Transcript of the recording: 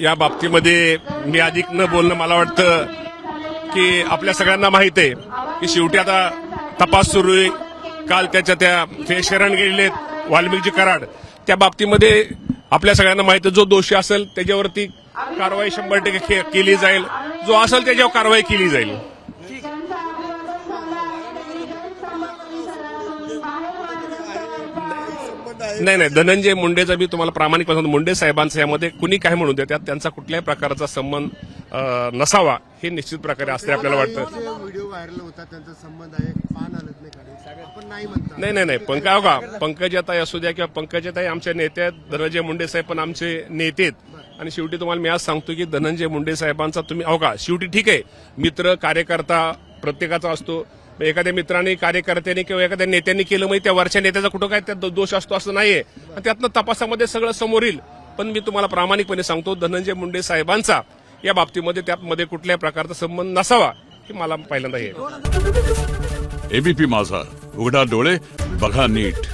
या बाबतीमध्ये मी अधिक न बोलणं, मला वाटतं की आपल्या सगळ्यांना माहित आहे की शेवटी आता तपास सुरू आहे. काल त्याच्या त्या शरण गेलेले वाल्मिकजी कराड, त्या बाबतीमध्ये आपल्या सगळ्यांना माहिती आहे, जो दोषी असेल त्याच्यावरती कारवाई 100% केली जाईल, जो असेल त्याच्यावर कारवाई केली जाईल. नाही, धनंजय मुंडेचा मी तुम्हाला प्रामाणिकपणे सांगतो, मुंडे साहेबांचा यामध्ये कुणी काय म्हणून देतात, त्यांचा कुठल्याही प्रकारचा संबंध नसावा हे निश्चित प्रकारे असते आपल्याला वाटतं. व्हिडिओ व्हायरल होता, त्यांचा संबंध आहे, पान आलत नाही, आपण नाही म्हणतो. नाही, पंकजाताई असू द्या किंवा पंकजाताई आमच्या नेते आहेत, धनंजय मुंडे साहेब पण आमचे नेते आहेत. आणि शेवटी तुम्हाला मी आज सांगतो की धनंजय मुंडे साहेबांचा तुम्ही शेवटी ठीक आहे, मित्र कार्यकर्ता प्रत्येकाचा असतो. एखाद्या मित्रांनी, कार्यकर्त्यांनी किंवा एखाद्या नेत्यांनी केलं म्हणजे त्या वरच्या नेत्याचा कुठं काय त्यात दोष असतो असं नाहीये. त्यातनं तपासामध्ये सगळं समोर येईल. पण मी तुम्हाला प्रामाणिकपणे सांगतो, धनंजय मुंडे साहेबांचा या बाबतीमध्ये त्यामध्ये कुठल्याही प्रकारचा संबंध नसावा हे मला पहिल्यांदा हे. एबीपी माझा, उघडा डोळे बघा नीट.